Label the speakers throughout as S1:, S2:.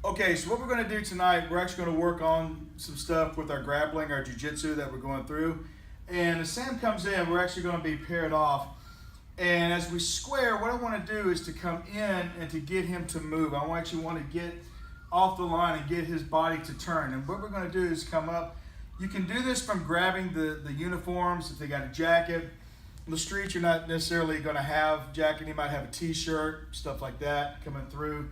S1: Okay, so what we're going to do tonight, we're actually going to work on some stuff with our grappling, our jujitsu that we're going through. And as Sam comes in, we're actually going to be paired off. And as we square, what I want to do is to come in and to get him to move. I actually want to get off the line and get his body to turn. And what we're going to do is come up. You can do this from grabbing the uniforms. If they got a jacket. On the street, you're not necessarily going to have jacket. You might have a t-shirt, stuff like that coming through.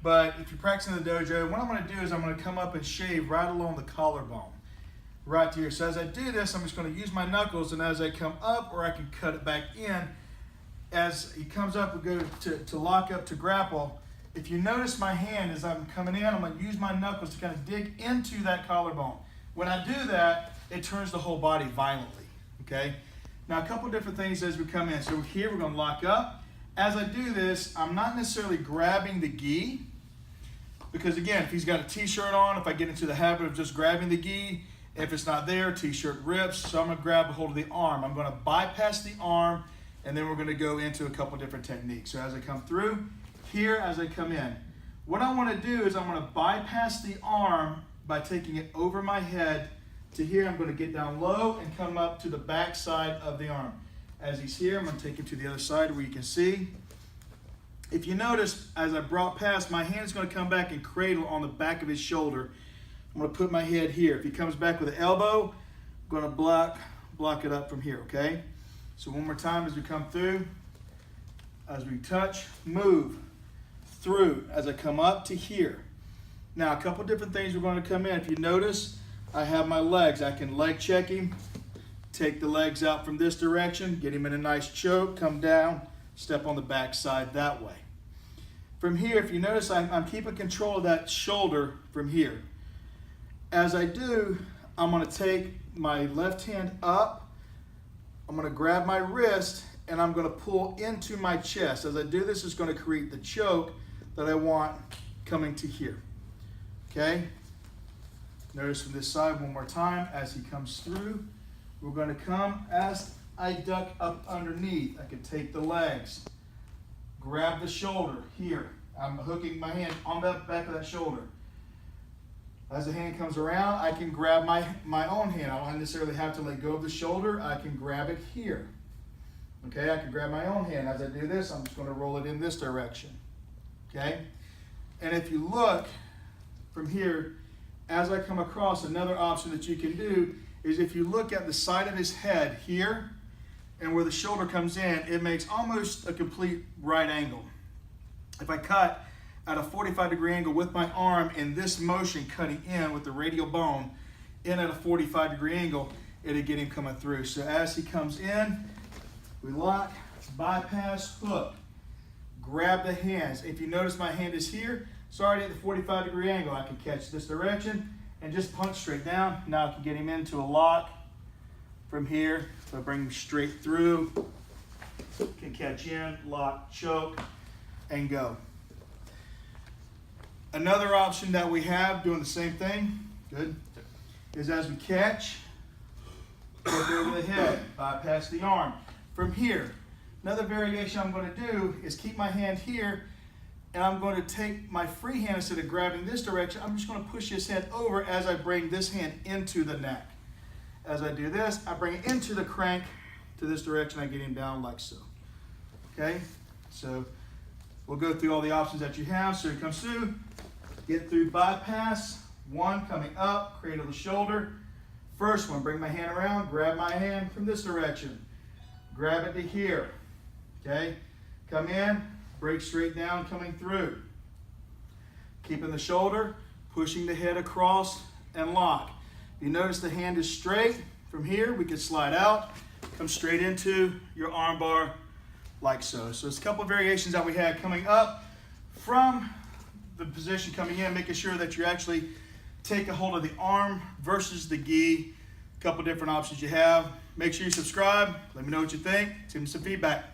S1: But if you're practicing in the dojo, what I'm going to do is I'm going to come up and shave right along the collarbone, right here. So as I do this, I'm just going to use my knuckles, and as I come up, or I can cut it back in, as he comes up, we go to lock up to grapple. If you notice my hand as I'm coming in, I'm going to use my knuckles to kind of dig into that collarbone. When I do that, it turns the whole body violently, okay? Now, a couple different things as we come in. So here, we're going to lock up. As I do this, I'm not necessarily grabbing the gi, because again, if he's got a t-shirt on, if I get into the habit of just grabbing the gi, if it's not there, t-shirt rips, so I'm going to grab a hold of the arm. I'm going to bypass the arm, and then we're going to go into a couple different techniques. So as I come through, here as I come in, what I want to do is I'm going to bypass the arm by taking it over my head to here. I'm going to get down low and come up to the back side of the arm. As he's here, I'm going to take him to the other side where you can see. If you notice, as I brought past, my hand's going to come back and cradle on the back of his shoulder. I'm going to put my head here. If he comes back with an elbow, I'm going to block it up from here, okay? So one more time as we come through, as we touch, move through as I come up to here. Now, a couple different things we're going to come in. If you notice, I have my legs. I can leg check him, take the legs out from this direction, get him in a nice choke, come down, step on the back side that way. From here, if you notice, I'm keeping control of that shoulder from here. As I do, I'm going to take my left hand up, I'm going to grab my wrist, and I'm going to pull into my chest. As I do this, it's going to create the choke that I want coming to here. Okay? Notice from this side one more time, as he comes through, we're going to come as I duck up underneath. I can take the legs, grab the shoulder here. I'm hooking my hand on the back of that shoulder. As the hand comes around, I can grab my own hand. I don't necessarily have to let go of the shoulder. I can grab it here. Okay, I can grab my own hand. As I do this, I'm just going to roll it in this direction. Okay? And if you look from here, as I come across, another option that you can do is if you look at the side of his head here and where the shoulder comes in, it makes almost a complete right angle. If I cut at a 45-degree angle with my arm in this motion, cutting in with the radial bone in at a 45-degree angle, it'll get him coming through. So as he comes in, we lock, bypass, hook, grab the hands. If you notice my hand is here, it's already at the 45-degree angle. I can catch this direction and just punch straight down. Now I can get him into a lock from here. So I bring him straight through, can catch in, lock, choke, and go. Another option that we have, doing the same thing, good, is as we catch, look over the head, bypass the arm. From here, another variation I'm going to do is keep my hand here, and I'm going to take my free hand, instead of grabbing this direction, I'm just going to push his head over as I bring this hand into the neck. As I do this, I bring it into the crank to this direction, I get him down like so. Okay, so we'll go through all the options that you have. So he comes through, get through bypass, one coming up, cradle the shoulder. First one, bring my hand around, grab my hand from this direction, grab it to here. Okay, come in, break straight down, coming through. Keeping the shoulder, pushing the head across, and lock. If you notice the hand is straight, from here we can slide out, come straight into your arm bar like so. So it's a couple of variations that we had coming up from the position coming in, making sure that you actually take a hold of the arm versus the gi. A couple different options you have. Make sure you subscribe. Let me know what you think. Give me some feedback.